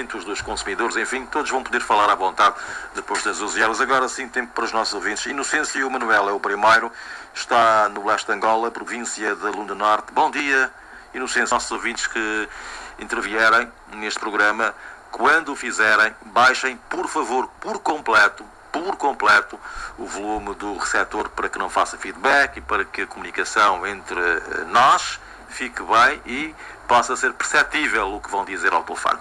direitos dos consumidores, enfim, todos vão poder falar à vontade depois das 12 horas. Agora sim, tempo para os nossos ouvintes. Inocêncio Manuel é o primeiro, está no leste de Angola, província de Lunda Norte. Bom dia, Inocêncio, nossos ouvintes que intervierem neste programa, quando o fizerem, baixem, por favor, por completo, o volume do receptor para que não faça feedback e para que a comunicação entre nós fique bem e possa ser perceptível o que vão dizer ao telefone.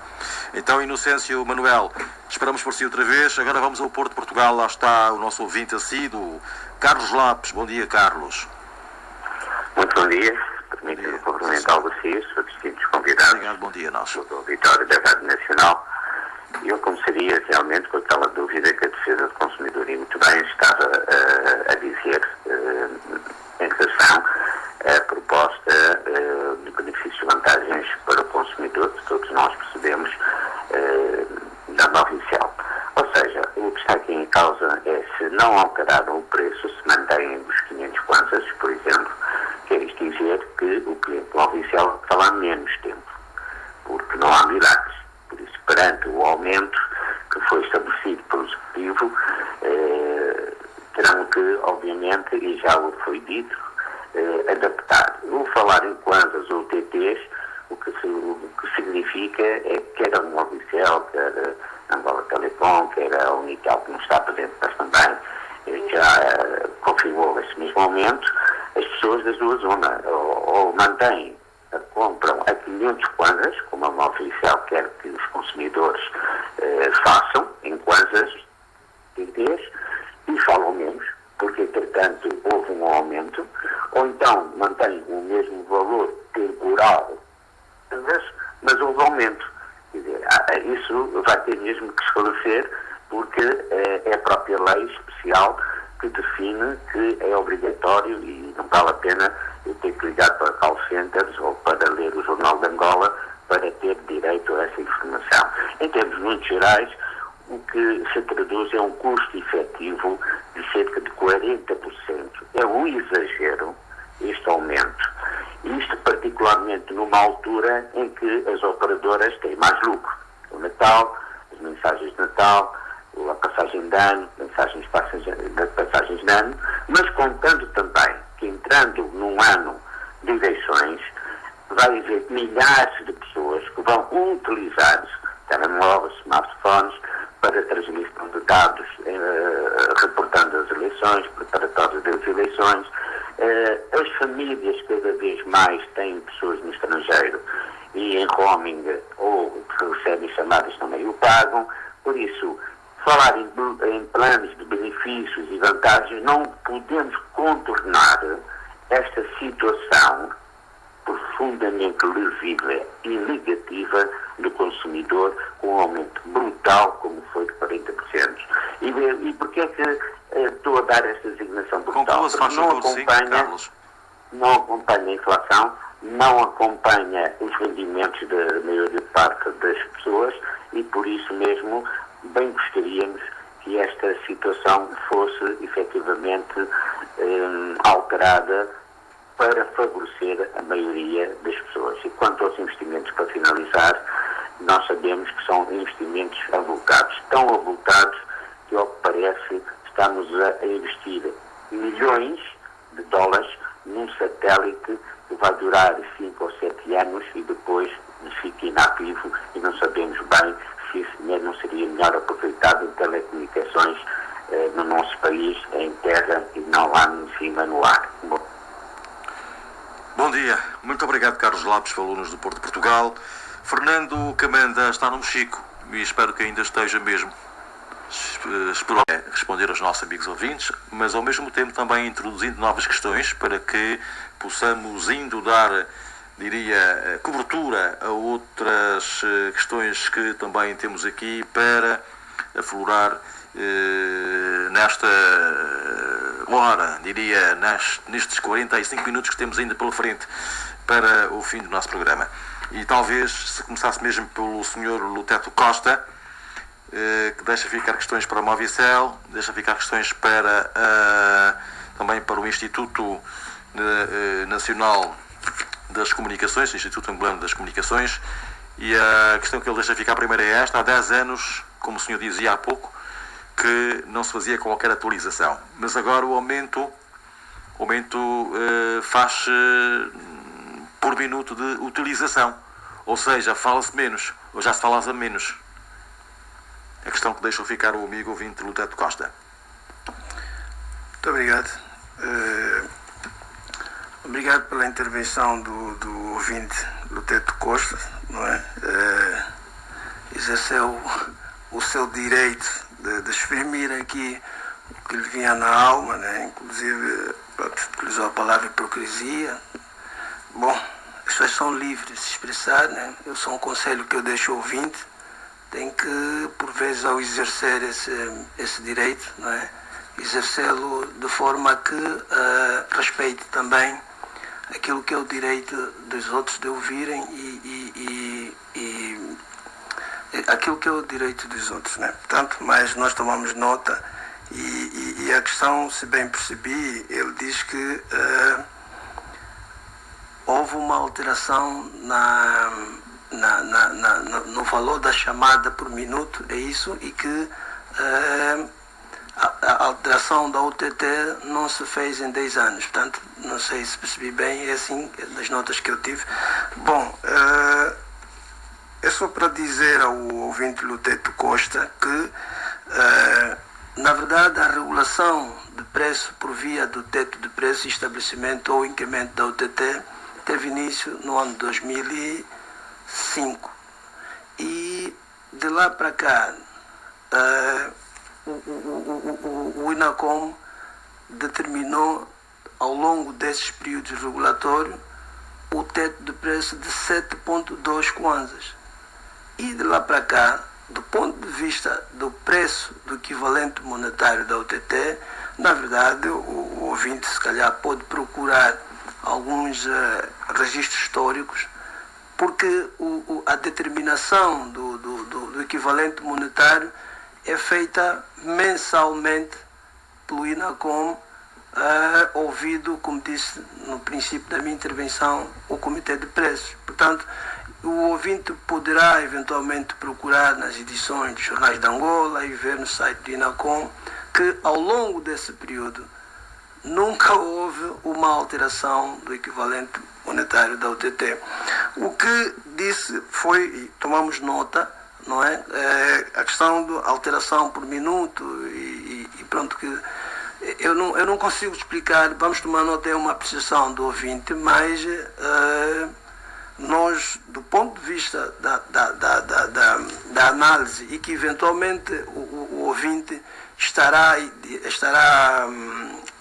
Então, Inocêncio Manuel, esperamos por si outra vez. Agora vamos ao Porto de Portugal. Lá está o nosso ouvinte assíduo, Carlos Lopes. Bom dia, Carlos. Muito bom dia. Permito-me cumprimentar vocês, os distintos convidados. Obrigado, bom dia, nós. Do auditório da Rádio Nacional. Eu começaria realmente com aquela dúvida que a defesa do consumidor, e muito bem, estava a dizer em relação à proposta de benefícios e vantagens para o consumidor, que todos nós percebemos, da nova oficial. Ou seja, o que está aqui em causa é se não alteraram o preço, se mantêm os 500 kwanzas, por exemplo, quer isto dizer que o cliente oficial está lá menos tempo, porque não há milagres. Por isso, perante o aumento que foi estabelecido pelo Executivo, terão que, obviamente, e já o foi dito, adaptar. O falar em kwanzas ou TTs, o que significa é que quer a União Oficial, quer a Angola Telecom, quer a Unitel, que não está presente, mas também já confirmou esse mesmo aumento, as pessoas da sua zona ou mantêm, compram a 500 kwanzas, como a União Oficial quer que os consumidores façam, em kwanzas, TTs, e falam menos, porque, entretanto, houve um aumento, ou então mantém o mesmo valor temporal, mas houve aumento. Quer dizer, isso vai ter mesmo que esclarecer, porque é a própria lei especial que define que é obrigatório e não vale a pena eu ter que ligar para call centers ou para ler o Jornal de Angola para ter direito a essa informação. Em termos muito gerais, o que se traduz é um custo efetivo de cerca de 40%. É um exagero este aumento. Isto particularmente numa altura em que as operadoras têm mais lucro. O Natal, as mensagens de Natal, a passagem de ano, mensagens de passagens de ano, mas contando também que entrando num ano de eleições, vai haver milhares de pessoas que vão utilizar telemóveis, smartphones, para transmissão de dados, reportando as eleições, preparatórios das eleições. As famílias cada vez mais têm pessoas no estrangeiro e em roaming ou que recebem chamadas também o pagam. Por isso, falar em planos de benefícios e vantagens, não podemos contornar esta situação profundamente lesiva e negativa do consumidor, com um aumento brutal, como foi de 40%. E porquê é que estou a dar esta designação brutal? Não acompanha a inflação, não acompanha os rendimentos da maioria parte das pessoas e, por isso mesmo, bem gostaríamos que esta situação fosse efetivamente alterada para favorecer a maioria das pessoas. E quanto aos investimentos, para finalizar, nós sabemos que são investimentos avultados, tão avultados que, ao que parece, estamos a investir milhões de dólares num satélite que vai durar 5 ou 7 anos e depois fica inativo e não sabemos bem se esse dinheiro não seria melhor aproveitado em telecomunicações no nosso país, em terra e não lá em cima no ar. Bom dia, muito obrigado, Carlos Lopes, falou-nos do Porto de Portugal. Fernando Camanda está no Mexico e espero que ainda esteja mesmo. Espero responder aos nossos amigos ouvintes, mas ao mesmo tempo também introduzindo novas questões para que possamos indo dar, diria, cobertura a outras questões que também temos aqui para aflorar nesta hora, diria, nestes 45 minutos que temos ainda pela frente para o fim do nosso programa. E talvez, se começasse mesmo pelo Sr. Luteto Costa, que deixa ficar questões para a Movicel, deixa ficar questões para também para o Instituto Nacional das Comunicações, Instituto Angolano das Comunicações, E a questão que ele deixa ficar primeiro é esta: há 10 anos, como o senhor dizia há pouco, que não se fazia qualquer atualização. Mas agora o aumento faz por minuto de utilização. Ou seja, fala-se menos, ou já se falava menos. A questão que deixou ficar o amigo ouvinte Luteto Costa. Muito obrigado. Obrigado pela intervenção do ouvinte Luteto Costa, não é? Exerceu o seu direito de exprimir aqui o que lhe vinha na alma, né? Inclusive utilizou a palavra hipocrisia. Bom, as pessoas são livres de se expressar, né? Eu sou um conselho que eu deixo ao ouvinte, tem que, por vezes, ao exercer esse direito, não é? Exercê-lo de forma que respeite também aquilo que é o direito dos outros de ouvirem e aquilo que é o direito dos outros, né? Portanto, mas nós tomamos nota e a questão, se bem percebi, ele diz que houve uma alteração no valor da chamada por minuto, é isso, e que a alteração da UTT não se fez em 10 anos. Portanto, não sei se percebi bem, é assim, das notas que eu tive. Bom, é só para dizer ao ouvinte Luteto Costa que, na verdade, a regulação de preço por via do teto de preço e estabelecimento ou incremento da UTT teve início no ano 2005. E de lá para cá, o INACOM determinou, ao longo desses períodos regulatórios, o teto de preço de 7,2 kwanzas. E de lá para cá, do ponto de vista do preço do equivalente monetário da UTT, na verdade, o ouvinte se calhar pode procurar alguns registros históricos, porque a determinação do equivalente monetário é feita mensalmente pelo INACOM, ouvido, como disse no princípio da minha intervenção, o Comitê de Preços. Portanto, o ouvinte poderá eventualmente procurar nas edições dos jornais de Angola e ver no site do INACOM que, ao longo desse período, nunca houve uma alteração do equivalente monetário da UTT. O que disse foi, e tomamos nota, não é? A questão da alteração por minuto e pronto, que eu não consigo explicar, vamos tomar nota, é uma apreciação do ouvinte, mas nós, do ponto de vista da análise, e que eventualmente o ouvinte estará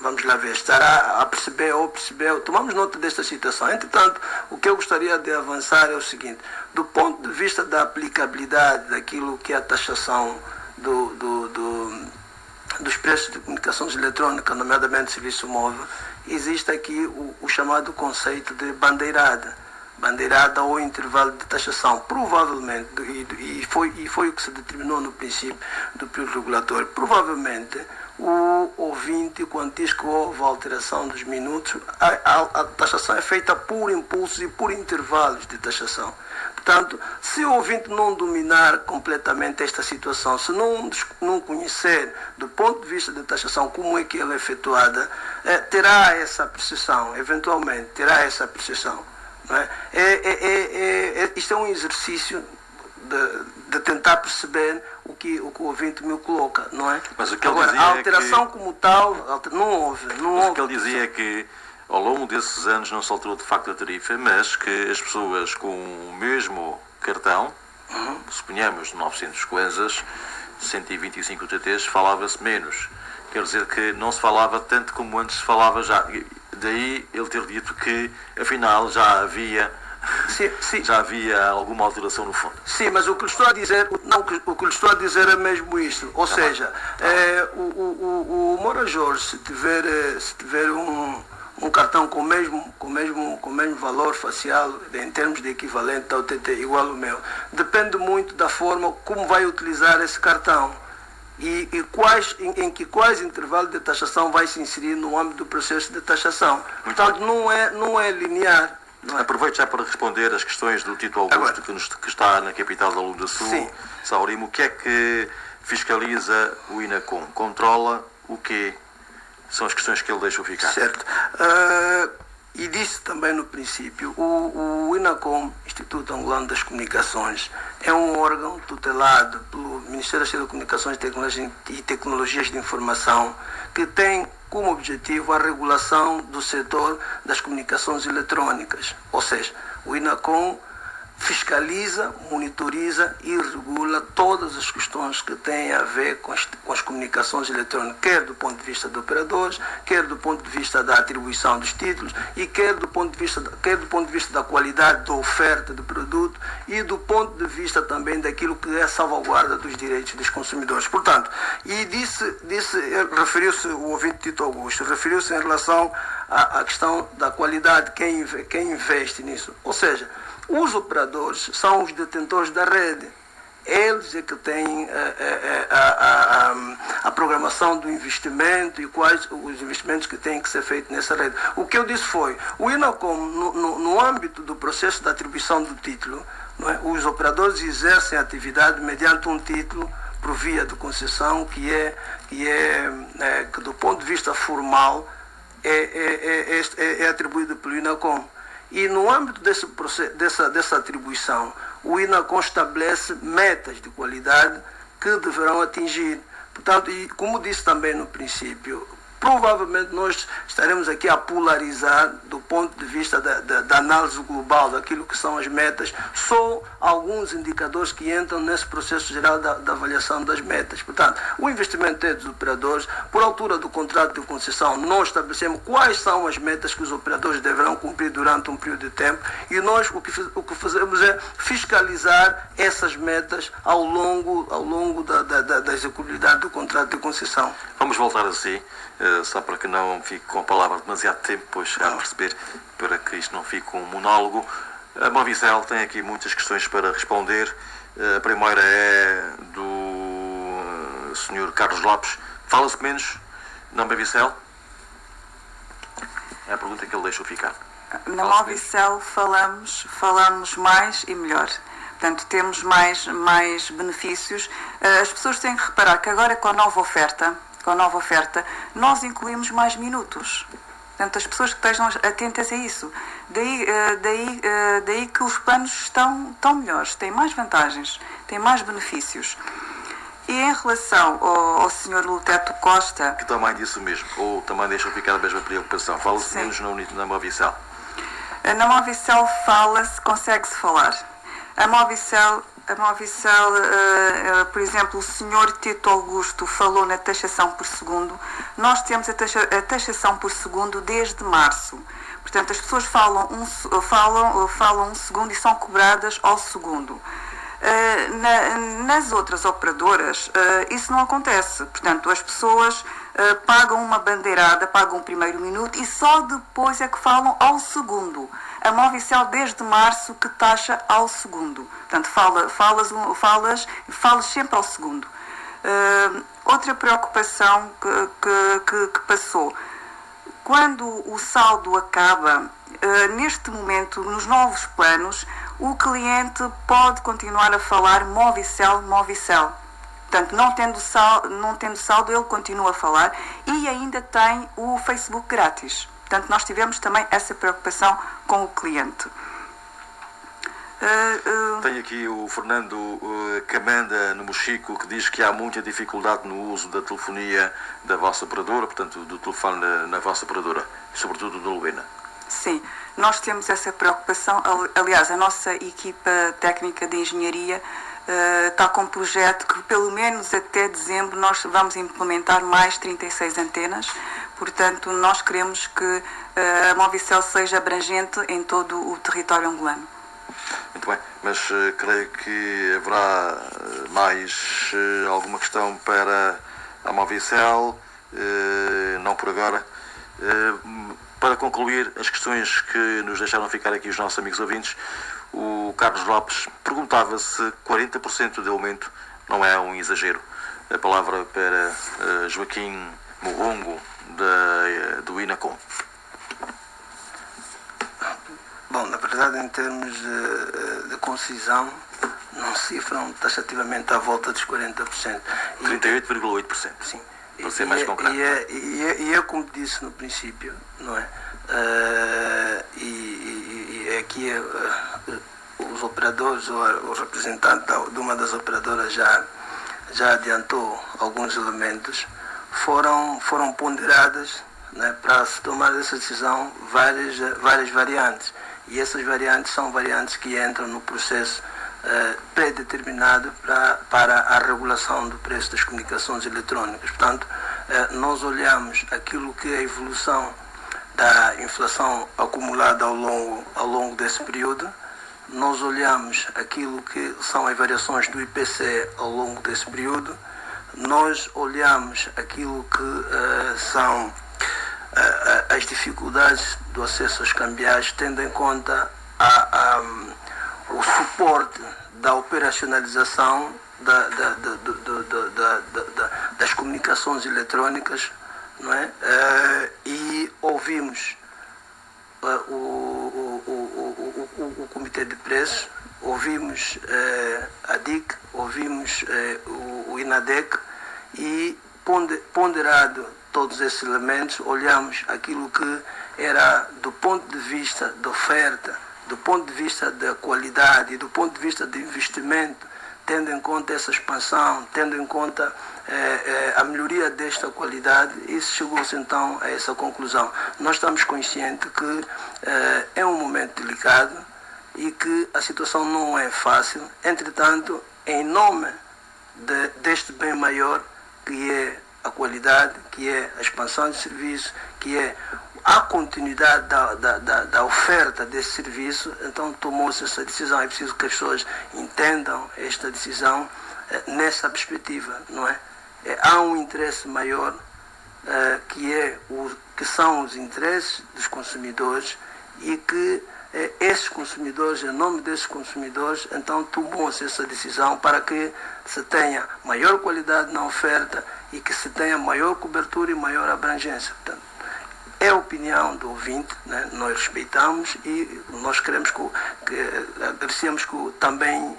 vamos lá ver, estará a perceber ou percebeu, tomamos nota desta situação. Entretanto, o que eu gostaria de avançar é o seguinte: do ponto de vista da aplicabilidade daquilo que é a taxação dos preços de comunicações eletrónicas, nomeadamente serviço móvel, existe aqui o chamado conceito de bandeirada ou intervalo de taxação. Provavelmente, e foi o que se determinou no princípio do período regulatório, provavelmente o ouvinte, quando diz que houve alteração dos minutos, a taxação é feita por impulsos e por intervalos de taxação. Portanto, se o ouvinte não dominar completamente esta situação, se não conhecer do ponto de vista da taxação como é que ela é efetuada, terá essa apreciação, eventualmente terá essa apreciação. Não é? Isto é um exercício de tentar perceber o que o ouvinte me coloca, não é? Mas o que ele agora, dizia a alteração como tal, não houve. O que ele dizia é que, ao longo desses anos, não se alterou de facto a tarifa, mas que as pessoas com o mesmo cartão, suponhamos 900 kwanzas, 125 UTTs, falava-se menos. Quer dizer que não se falava tanto como antes se falava já. Daí ele ter dito que, afinal, já havia alguma alteração no fundo. Sim, mas o que lhe estou a dizer, o que lhe estou a dizer é mesmo isto. Ou seja, o Moura Jorge, se tiver um cartão com o mesmo valor facial, em termos de equivalente ao TT igual ao meu, depende muito da forma como vai utilizar esse cartão. E quais intervalos de taxação vai se inserir no âmbito do processo de taxação. Portanto, não é linear. não é? Aproveito já para responder as questões do Tito Augusto, que está na capital da Lunda Sul, Sim. Saurimo. O que é que fiscaliza o INACOM? Controla o quê? São as questões que ele deixou ficar. Certo. E disse também no princípio, o INACOM, Instituto Angolano das Comunicações, é um órgão tutelado pelo Ministério das Telecomunicações e Tecnologias de Informação, que tem como objetivo a regulação do setor das comunicações eletrônicas. Ou seja, o INACOM fiscaliza, monitoriza e regula todas as questões que têm a ver com as comunicações eletrônicas, quer do ponto de vista de operadores, quer do ponto de vista da atribuição dos títulos e quer do ponto de vista da qualidade da oferta do produto e do ponto de vista também daquilo que é a salvaguarda dos direitos dos consumidores. Portanto, referiu-se, o ouvinte Tito Augusto, referiu-se em relação à questão da qualidade, quem investe nisso. Ou seja, os operadores são os detentores da rede. Eles é que têm a programação do investimento e quais os investimentos que têm que ser feitos nessa rede. O que eu disse foi, o INACOM, no âmbito do processo de atribuição do título, não é, os operadores exercem a atividade mediante um título por via de concessão que do ponto de vista formal é atribuído pelo INACOM. E no âmbito dessa atribuição, o INACOM estabelece metas de qualidade que deverão atingir. Portanto, e como disse também no princípio, provavelmente nós estaremos aqui a polarizar do ponto de vista da análise global daquilo que são as metas, só alguns indicadores que entram nesse processo geral da avaliação das metas. Portanto, o investimento é dos operadores. Por altura do contrato de concessão, nós estabelecemos quais são as metas que os operadores deverão cumprir durante um período de tempo e nós o que fazemos é fiscalizar essas metas ao longo da executividade do contrato de concessão. Vamos voltar assim. Só para que não fique com a palavra demasiado tempo, pois já perceber, para que isto não fique um monólogo. A Movicel tem aqui muitas questões para responder. A primeira é do Sr. Carlos Lopes. Fala-se menos na Movicel? É a pergunta que ele deixou ficar. Na Movicel falamos mais e melhor. Portanto, temos mais benefícios. As pessoas têm que reparar que agora com a nova oferta, nós incluímos mais minutos. Portanto, as pessoas que estejam atentas a isso. Daí que os planos estão melhores, têm mais vantagens, têm mais benefícios. E em relação ao Sr. Luteto Costa... Que também disse o mesmo, ou também deixou ficar a mesma preocupação. Fala-se menos na Movicel. Na Movicel consegue-se falar. A Movicel, por exemplo, o Sr. Tito Augusto falou na taxação por segundo. Nós temos a taxação por segundo desde março. Portanto, as pessoas falam um segundo e são cobradas ao segundo. Nas outras operadoras, isso não acontece. Portanto, as pessoas pagam uma bandeirada, pagam o primeiro minuto e só depois é que falam ao segundo. A Movicel desde março que taxa ao segundo. Portanto, falas sempre ao segundo. Outra preocupação que passou. Quando o saldo acaba, neste momento, nos novos planos, o cliente pode continuar a falar Movicel. Portanto, não tendo saldo, ele continua a falar e ainda tem o Facebook grátis. Portanto, nós tivemos também essa preocupação com o cliente. Tem aqui o Fernando Camanda, no Mochico, que diz que há muita dificuldade no uso da telefonia da vossa operadora, portanto, do telefone na vossa operadora, sobretudo do Lubena. Sim, nós temos essa preocupação. Aliás, a nossa equipa técnica de engenharia está com um projeto que, pelo menos até dezembro, nós vamos implementar mais 36 antenas. Portanto, nós queremos que a Movicel seja abrangente em todo o território angolano. Muito bem, mas creio que haverá mais alguma questão para a Movicel, não por agora. Para concluir as questões que nos deixaram ficar aqui os nossos amigos ouvintes, o Carlos Lopes perguntava se 40% de aumento não é um exagero. A palavra para Joaquim Morongo, do INACOM. Bom, verdade, em termos de concisão, não cifram taxativamente à volta dos 40%. 38,8%. Sim. Para ser mais concreto. E é como disse no princípio, não é? Aqui os operadores, ou o representante de uma das operadoras já adiantou alguns elementos, foram ponderadas, né, para se tomar essa decisão várias variantes. E essas variantes são variantes que entram no processo pré-determinado para a regulação do preço das comunicações eletrónicas. Portanto, nós olhamos aquilo que é a evolução da inflação acumulada ao longo desse período, nós olhamos aquilo que são as variações do IPC ao longo desse período, nós olhamos aquilo que são as dificuldades do acesso aos cambiais, tendo em conta o suporte da operacionalização das comunicações eletrónicas, não é? E ouvimos o Comitê de Preços, ouvimos a DIC, ouvimos o INADEC e, ponderado todos esses elementos, olhamos aquilo que era, do ponto de vista da oferta, do ponto de vista da qualidade e do ponto de vista de investimento, tendo em conta essa expansão, tendo em conta a melhoria desta qualidade, isso chegou-se então a essa conclusão. Nós estamos conscientes que é um momento delicado e que a situação não é fácil, entretanto, em nome deste bem maior, que é a qualidade, que é a expansão de serviço, que é a continuidade da oferta desse serviço, então tomou-se essa decisão. É preciso que as pessoas entendam esta decisão nessa perspectiva, não é? Há um interesse maior, que são os interesses dos consumidores, e que esses consumidores, em nome desses consumidores, então tomou-se essa decisão para que se tenha maior qualidade na oferta e que se tenha maior cobertura e maior abrangência. Portanto, é a opinião do ouvinte, né? Nós respeitamos e nós queremos agradecemos que também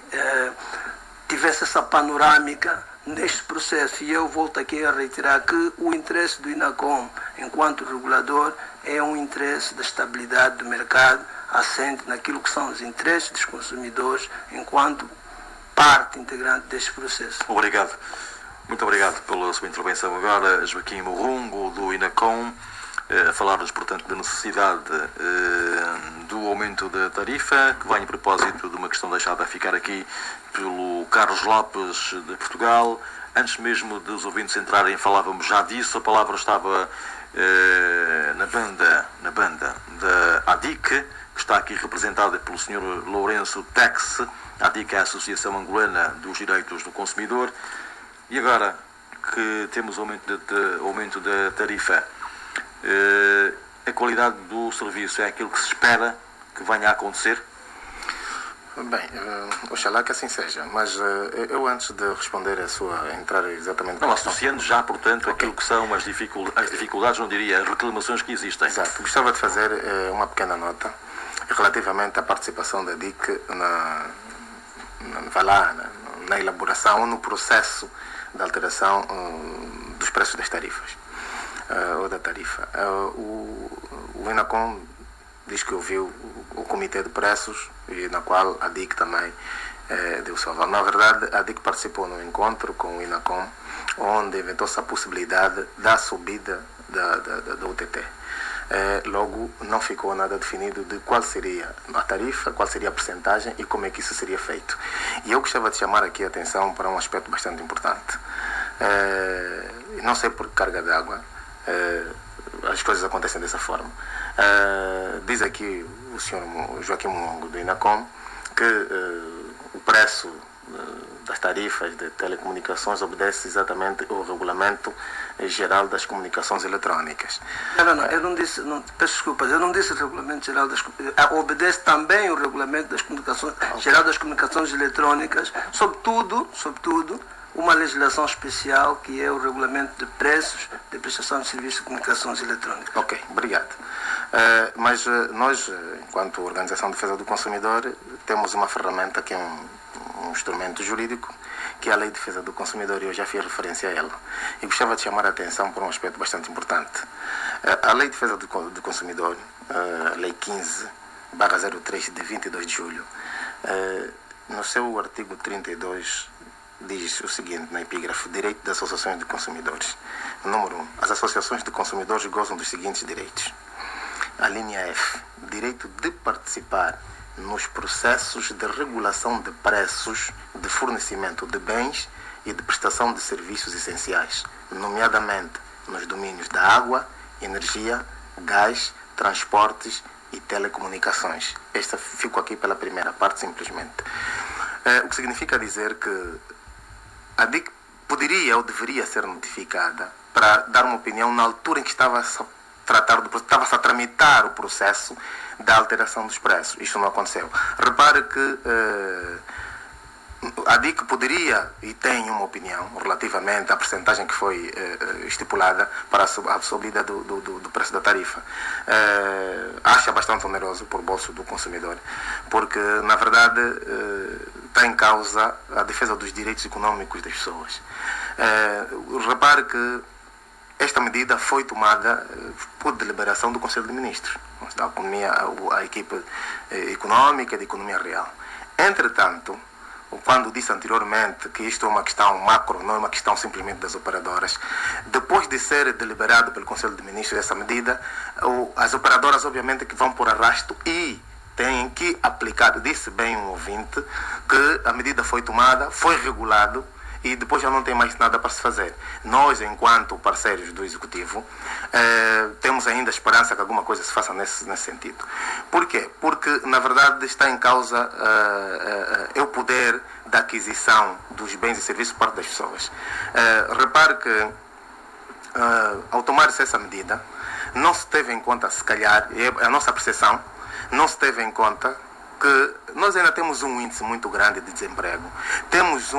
tivesse essa panorâmica neste processo. E eu volto aqui a reiterar que o interesse do INACOM, enquanto regulador, é um interesse da estabilidade do mercado, assente naquilo que são os interesses dos consumidores, enquanto parte integrante deste processo. Obrigado. Muito obrigado pela sua intervenção. Agora, Joaquim Morrungo, do INACOM, a falar-nos, portanto, da necessidade do aumento da tarifa, que vem a propósito de uma questão deixada a ficar aqui pelo Carlos Lopes, de Portugal. Antes mesmo dos ouvintes entrarem, falávamos já disso. A palavra estava na banda da ADIC, que está aqui representada pelo Sr. Lourenço Tex. A ADIC é a Associação Angolana dos Direitos do Consumidor. E agora que temos aumento da tarifa, a qualidade do serviço é aquilo que se espera que venha a acontecer? Bem, oxalá que assim seja, mas eu, antes de responder entrar exatamente... Não, associando já, portanto, aquilo que são as dificuldades, não diria, as reclamações que existem. Exato. Gostava de fazer uma pequena nota relativamente à participação da DIC na elaboração ou no processo de alteração dos preços das tarifas, ou da tarifa. O INACOM diz que ouviu o Comitê de Preços, e na qual a DIC também deu seu aval. Na verdade, a DIC participou no encontro com o INACOM, onde inventou-se a possibilidade da subida da UTT. Logo, não ficou nada definido de qual seria a tarifa, qual seria a percentagem e como é que isso seria feito. E eu gostava de chamar aqui a atenção para um aspecto bastante importante. Não sei por que carga d'água as coisas acontecem dessa forma. Diz aqui o Sr. Joaquim Mongo, do INACOM, que o preço das tarifas de telecomunicações obedece exatamente ao Regulamento Geral das Comunicações Eletrónicas. Não, eu não disse, peço desculpas, eu não disse Regulamento Geral das Comunicações, obedece também o Regulamento das Comunicações, Geral das Comunicações Eletrónicas, sobretudo, uma legislação especial que é o Regulamento de Preços de Prestação de Serviços de Comunicações Eletrónicas. Ok, obrigado. Mas nós, enquanto Organização de Defesa do Consumidor, temos uma ferramenta que é um instrumento jurídico, que é a Lei de Defesa do Consumidor, e eu já fiz referência a ela. E gostava de chamar a atenção por um aspecto bastante importante. A Lei de Defesa do Consumidor, Lei 15/03 de 22 de julho, no seu artigo 32, diz o seguinte na epígrafe: direito das associações de consumidores. Número 1. As associações de consumidores gozam dos seguintes direitos. A linha F. Direito de participar nos processos de regulação de preços de fornecimento de bens e de prestação de serviços essenciais, nomeadamente nos domínios da água, energia, gás, transportes e telecomunicações. Esta fico aqui pela primeira parte, simplesmente. O que significa dizer que a DIC poderia ou deveria ser notificada para dar uma opinião na altura em que estava-se a tramitar o processo da alteração dos preços. Isto não aconteceu. Repare que a DIC poderia e tem uma opinião relativamente à percentagem que foi estipulada para a subida do preço da tarifa. Acha bastante oneroso por bolso do consumidor, porque, na verdade, está em causa a defesa dos direitos econômicos das pessoas. Repare que esta medida foi tomada por deliberação do Conselho de Ministros, a equipe econômica e de economia real. Entretanto, quando disse anteriormente que isto é uma questão macro, não é uma questão simplesmente das operadoras, depois de ser deliberado pelo Conselho de Ministros essa medida, as operadoras obviamente que vão por arrasto e têm que aplicar. Disse bem um ouvinte que a medida foi tomada, foi regulado e depois já não tem mais nada para se fazer. Nós, enquanto parceiros do Executivo, temos ainda esperança que alguma coisa se faça nesse sentido. Por quê? Porque, na verdade, está em causa o poder da aquisição dos bens e serviços por parte das pessoas. Repare que, ao tomar-se essa medida, não se teve em conta, se calhar, a nossa percepção, não se teve em conta que nós ainda temos um índice muito grande de desemprego. Temos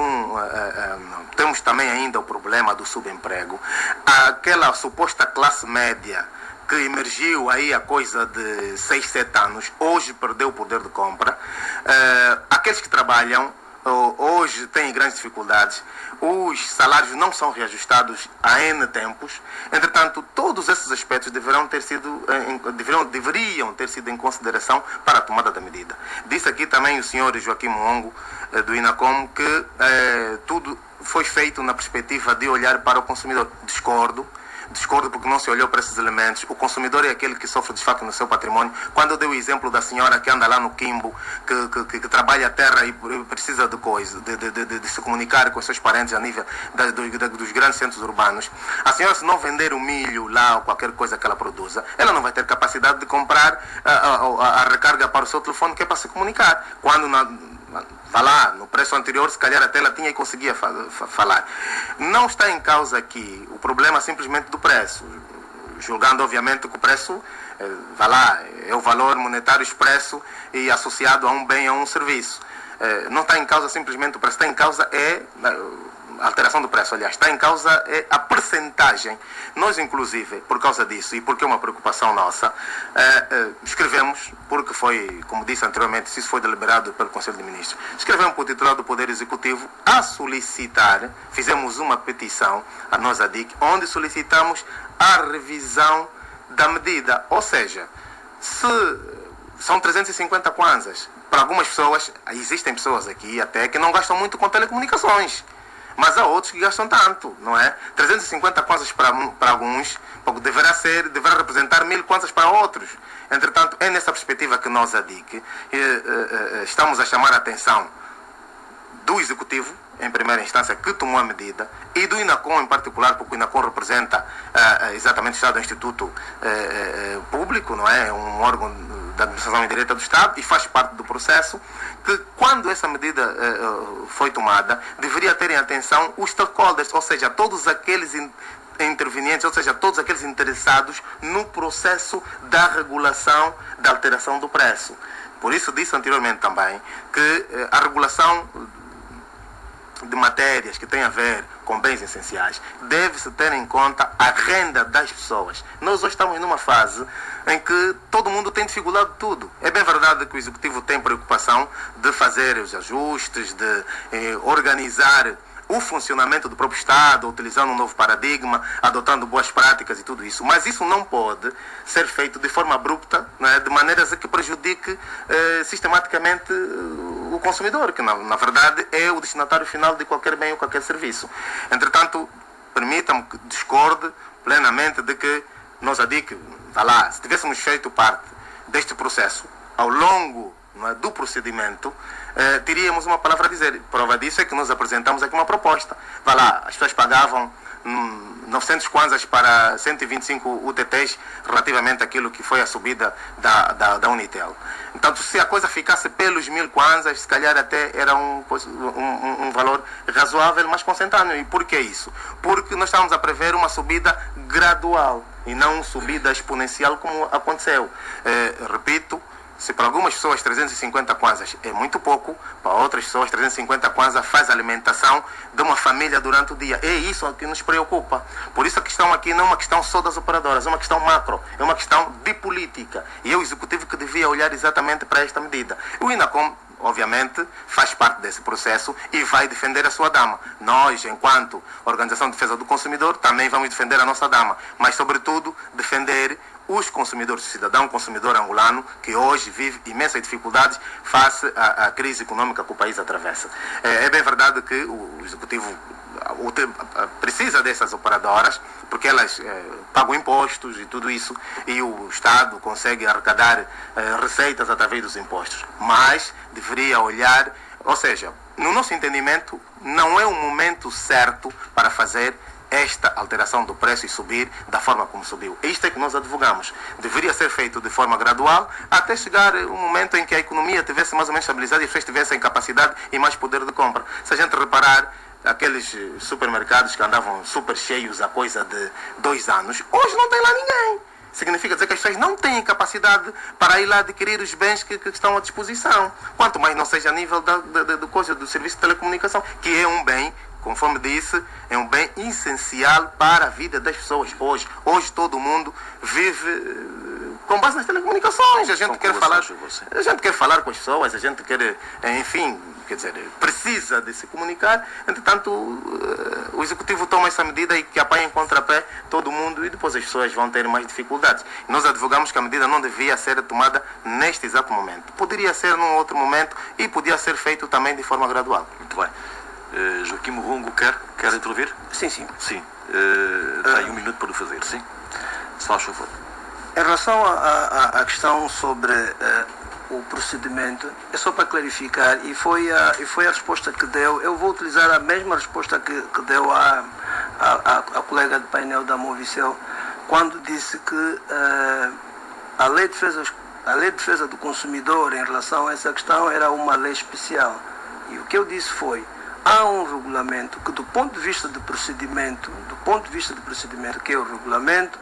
também ainda o problema do subemprego. Aquela suposta classe média que emergiu aí há coisa de 6, 7 anos, hoje perdeu o poder de compra. Aqueles que trabalham hoje têm grandes dificuldades. Os salários não são reajustados há N tempos. Entretanto, todos esses aspectos deveriam ter sido em consideração para a tomada da medida. Disse aqui também o senhor Joaquim Mongo, do INACOM, que tudo foi feito na perspectiva de olhar para o consumidor. Discordo porque não se olhou para esses elementos. O consumidor é aquele que sofre desfalque no seu patrimônio. Quando eu dei o exemplo da senhora que anda lá no Quimbo, que trabalha a terra e precisa de se comunicar com os seus parentes a nível dos grandes centros urbanos, a senhora, se não vender o milho lá ou qualquer coisa que ela produza, ela não vai ter capacidade de comprar a recarga para o seu telefone, que é para se comunicar. Quando vá lá, no preço anterior, se calhar até ela tinha e conseguia falar. Não está em causa aqui o problema simplesmente do preço, julgando obviamente que o preço, vá lá, é o valor monetário expresso e associado a um bem, a um serviço. Não está em causa simplesmente o preço, está em causa a alteração do preço, aliás, está em causa a percentagem. Nós, inclusive, por causa disso e porque é uma preocupação nossa, escrevemos, porque foi, como disse anteriormente, se isso foi deliberado pelo Conselho de Ministros, escrevemos para o titular do Poder Executivo a solicitar, fizemos uma petição a nós, a DIC, onde solicitamos a revisão da medida. Ou seja, se são 350 kwanzas, para algumas pessoas, existem pessoas aqui até que não gastam muito com telecomunicações, mas há outros que gastam tanto, não é? 350 kwanzas para alguns deverá representar 1000 kwanzas para outros. Entretanto, é nessa perspectiva que nós, a DIC, estamos a chamar a atenção do Executivo, em primeira instância, que tomou a medida, e do INACOM em particular, porque o INACOM representa exatamente o Estado, o Instituto Público, não é? Um órgão da Administração Indireta do Estado e faz parte do processo, que quando essa medida foi tomada, deveria ter em atenção os stakeholders, ou seja, todos aqueles intervenientes, ou seja, todos aqueles interessados no processo da regulação da alteração do preço. Por isso disse anteriormente também que a regulação de matérias que têm a ver com bens essenciais, deve-se ter em conta a renda das pessoas. Nós hoje estamos numa fase em que todo mundo tem dificuldade de tudo. É bem verdade que o Executivo tem preocupação de fazer os ajustes, de organizar o funcionamento do próprio Estado, utilizando um novo paradigma, adotando boas práticas e tudo isso. Mas isso não pode ser feito de forma abrupta, né, de maneiras a que prejudique sistematicamente o consumidor, que na verdade é o destinatário final de qualquer bem ou qualquer serviço. Entretanto, permitam-me que discorde plenamente de que nós, a DIC, se tivéssemos feito parte deste processo ao longo do procedimento, teríamos uma palavra a dizer. Prova disso é que nós apresentamos aqui uma proposta. As pessoas pagavam 900 kwanzas para 125 UTTs relativamente àquilo que foi a subida da Unitel. Então, se a coisa ficasse pelos 1000 kwanzas, se calhar até era um valor razoável, mas consentâneo. E por que isso? Porque nós estávamos a prever uma subida gradual e não uma subida exponencial como aconteceu. Repito, se para algumas pessoas 350 kwanzas é muito pouco, para outras pessoas 350 kwanzas faz a alimentação de uma família durante o dia. É isso que nos preocupa. Por isso a questão aqui não é uma questão só das operadoras, é uma questão macro, é uma questão de política. E é o Executivo que devia olhar exatamente para esta medida. O INACOM, obviamente, faz parte desse processo e vai defender a sua dama. Nós, enquanto Organização de Defesa do Consumidor, também vamos defender a nossa dama. Mas, sobretudo, defender os consumidores, o cidadão consumidor angolano, que hoje vive imensas dificuldades face à crise econômica que o país atravessa. É bem verdade que o Executivo precisa dessas operadoras, porque elas pagam impostos e tudo isso, e o Estado consegue arrecadar receitas através dos impostos. Mas deveria olhar, ou seja, no nosso entendimento, não é o momento certo para fazer esta alteração do preço e subir da forma como subiu. Isto é que nós advogamos. Deveria ser feito de forma gradual até chegar um momento em que a economia estivesse mais ou menos estabilizada e as pessoas tivessem capacidade e mais poder de compra. Se a gente reparar, aqueles supermercados que andavam super cheios há coisa de 2 anos, hoje não tem lá ninguém. Significa dizer que as pessoas não têm capacidade para ir lá adquirir os bens que estão à disposição. Quanto mais não seja a nível do serviço de telecomunicação, que é um bem, conforme disse, é um bem essencial para a vida das pessoas hoje. Hoje todo mundo vive com base nas telecomunicações. A gente quer falar com as pessoas, a gente quer, enfim, quer dizer, precisa de se comunicar. Entretanto, o Executivo toma essa medida e que apanha em contrapé todo mundo e depois as pessoas vão ter mais dificuldades. Nós advogamos que a medida não devia ser tomada neste exato momento. Poderia ser num outro momento e podia ser feito também de forma gradual. Muito bem. Joaquim Morrongo quer intervir? Sim. Sim. Tem 1 minuto para o fazer, sim? Se faz favor. Em relação à questão sobre o procedimento, é só para clarificar, e foi a resposta que deu. Eu vou utilizar a mesma resposta que deu a colega do painel da Movicel, quando disse que a lei de defesa do consumidor em relação a essa questão era uma lei especial. E o que eu disse foi: há um regulamento que, do ponto de vista de procedimento, que é o regulamento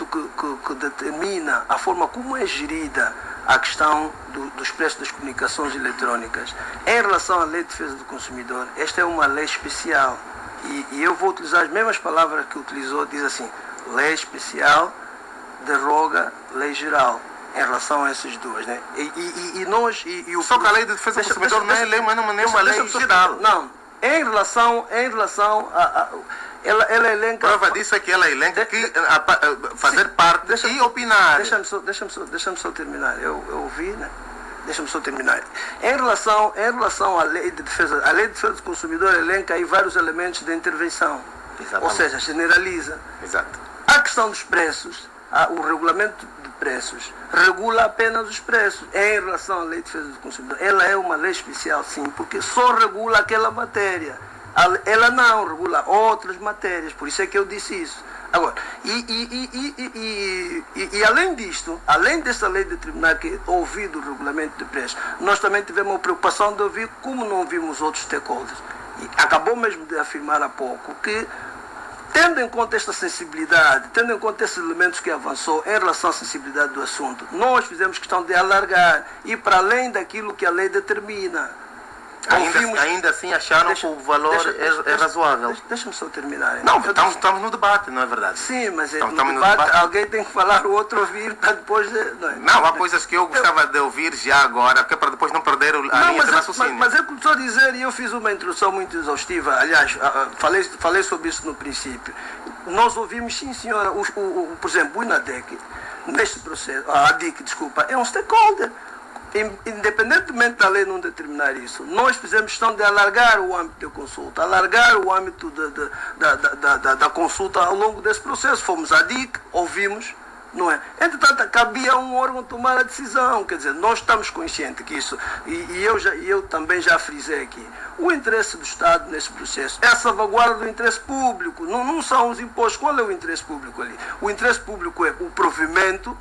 que determina a forma como é gerida a questão dos preços das comunicações eletrónicas. Em relação à lei de defesa do consumidor, esta é uma lei especial. E eu vou utilizar as mesmas palavras que utilizou, diz assim: lei especial deroga lei geral. Em relação a essas duas, né? Só que a lei de defesa do consumidor não é uma lei geral. Não, em relação ela elenca. Prova disso é que ela elenca fazer parte e opinar. Deixa-me só terminar. Eu ouvi, né? Deixa-me só terminar. Em relação à lei de defesa do consumidor elenca aí vários elementos de intervenção. Exatamente. Ou seja, generaliza. Exato. A questão dos preços, o regulamento de preços regula apenas os preços. Em relação à lei de defesa do consumidor, ela é uma lei especial, sim, porque só regula aquela matéria. Ela não regula outras matérias, por isso é que eu disse isso. Agora, além disto, além dessa lei determinar que ouvir do regulamento de preços, nós também tivemos a preocupação de ouvir como não ouvimos outros stakeholders. E acabou mesmo de afirmar há pouco que, tendo em conta esta sensibilidade, tendo em conta esses elementos que avançou em relação à sensibilidade do assunto, nós fizemos questão de alargar e para além daquilo que a lei determina. Ainda assim acharam que o valor é razoável. Deixa-me só terminar. Não, estamos no debate, não é verdade? Sim, mas estamos no debate alguém tem que falar, o outro ouvir para depois... Não, há coisas que eu gostava de ouvir já agora, que é para depois não perder a linha de raciocínio. Mas é o que estou a dizer, e eu fiz uma introdução muito exaustiva, aliás, falei sobre isso no princípio. Nós ouvimos, sim senhora, por exemplo, o INADEC, neste processo, a ADIC, desculpa, é um stakeholder. Independentemente da lei não determinar isso, nós fizemos questão de alargar o âmbito da consulta, alargar o âmbito da consulta ao longo desse processo. Fomos à DIC, ouvimos, não é? Entretanto, cabia a um órgão tomar a decisão, quer dizer, nós estamos conscientes que isso, e eu também já frisei aqui, o interesse do Estado nesse processo é a salvaguarda do interesse público, não são os impostos. Qual é o interesse público ali? O interesse público é o provimento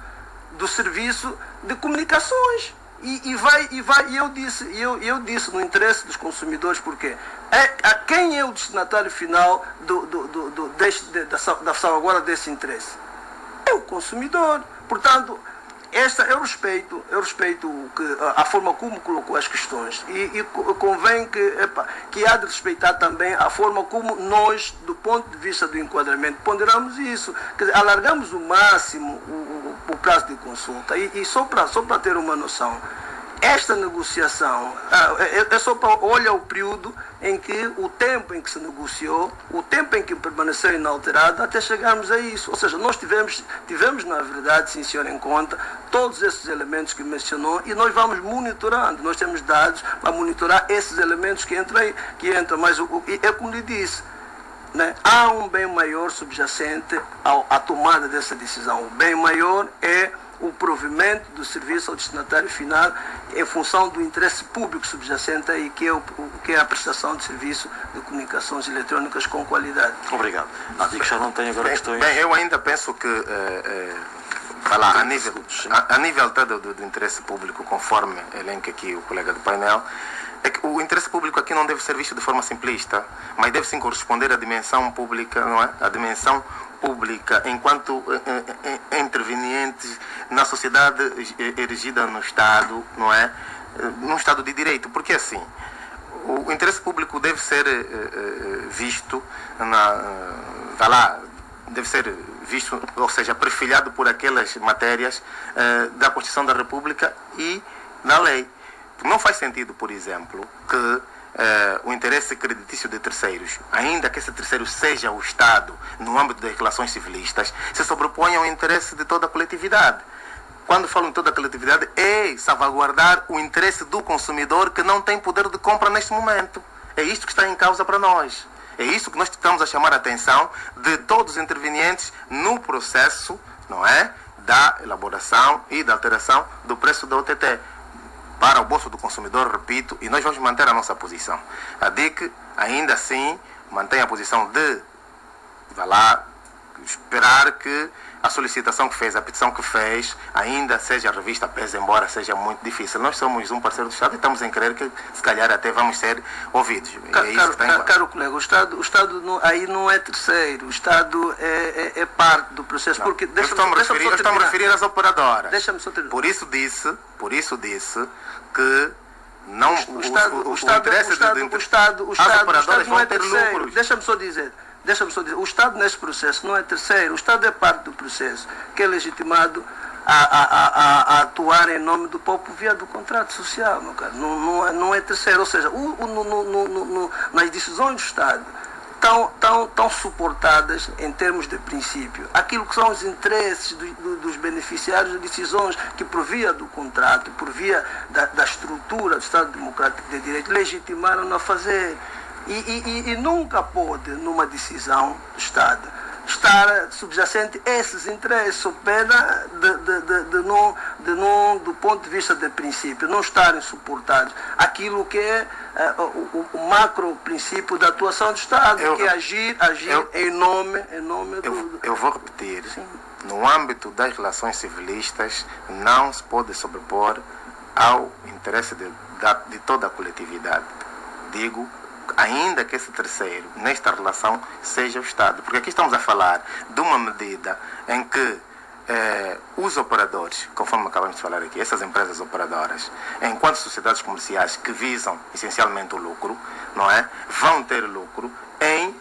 do serviço de comunicações. E eu disse no interesse dos consumidores, porque quem é o destinatário final da salvaguarda desse interesse? É o consumidor. Portanto, eu respeito a forma como colocou as questões e convém que há de respeitar também a forma como nós, do ponto de vista do enquadramento, ponderamos isso. Quer dizer, alargamos o máximo o prazo de consulta e só para ter uma noção, esta negociação é só para olhar o período em que o tempo em que se negociou, o tempo em que permaneceu inalterado até chegarmos a isso. Ou seja, nós tivemos na verdade, sim senhor, em conta todos esses elementos que mencionou e nós vamos monitorando. Nós temos dados para monitorar esses elementos que entram. Mas é como lhe disse, né? Há um bem maior subjacente à tomada dessa decisão. O bem maior é o provimento do serviço ao destinatário final em função do interesse público subjacente aí, que é a prestação de serviço de comunicações eletrónicas com qualidade. Obrigado. A DIC já não tem agora questões... Bem, eu ainda penso que a nível do interesse público, conforme elenca aqui o colega do painel, é que o interesse público aqui não deve ser visto de forma simplista, mas deve sim corresponder à dimensão pública, não é? A dimensão pública enquanto intervenientes na sociedade erigida no Estado, não é? Num Estado de Direito, porque assim, o interesse público deve ser visto deve ser visto, ou seja, perfilhado por aquelas matérias da Constituição da República e da lei. Não faz sentido, por exemplo, que o interesse creditício de terceiros, ainda que esse terceiro seja o Estado, no âmbito das relações civilistas, se sobreponha ao interesse de toda a coletividade. Quando falo em toda a coletividade, é salvaguardar o interesse do consumidor que não tem poder de compra neste momento. É isto que está em causa para nós. É isso que nós estamos a chamar a atenção de todos os intervenientes no processo, não é, da elaboração e da alteração do preço da OTT. Para o bolso do consumidor, repito, e nós vamos manter a nossa posição. A DIC, ainda assim, mantém a posição de esperar que a solicitação que fez, a petição que fez, ainda seja revista, pese embora seja muito difícil. Nós somos um parceiro do Estado e estamos em crer que, se calhar, até vamos ser ouvidos. Caro colega, o Estado aí não é terceiro, o Estado é parte do processo. Não, porque eu estou-me a referir às operadoras. Deixa-me só terminar. Por isso disse que não, o Estado não é terceiro. Deixa-me só dizer, o Estado nesse processo não é terceiro, o Estado é parte do processo, que é legitimado a atuar em nome do povo via do contrato social, meu caro. Não é terceiro, ou seja, nas decisões do Estado estão suportadas em termos de princípio aquilo que são os interesses dos beneficiários de decisões que, por via do contrato, por via da estrutura do Estado Democrático de Direito, legitimaram a fazer. E nunca pode, numa decisão do Estado, estar subjacente a esses interesses, sob pena do ponto de vista de princípio, não estarem suportados aquilo que é o macro princípio da atuação do Estado, que é agir em nome do... Eu vou repetir, sim. No âmbito das relações civilistas, não se pode sobrepor ao interesse de toda a coletividade. Digo, ainda que esse terceiro, nesta relação, seja o Estado. Porque aqui estamos a falar de uma medida em que os operadores, conforme acabamos de falar aqui, essas empresas operadoras, enquanto sociedades comerciais que visam essencialmente o lucro, não é? Vão ter lucro em,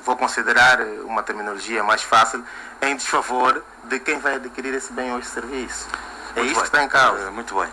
vou considerar uma terminologia mais fácil, em desfavor de quem vai adquirir esse bem ou esse serviço. É isso que está em causa. Muito bem.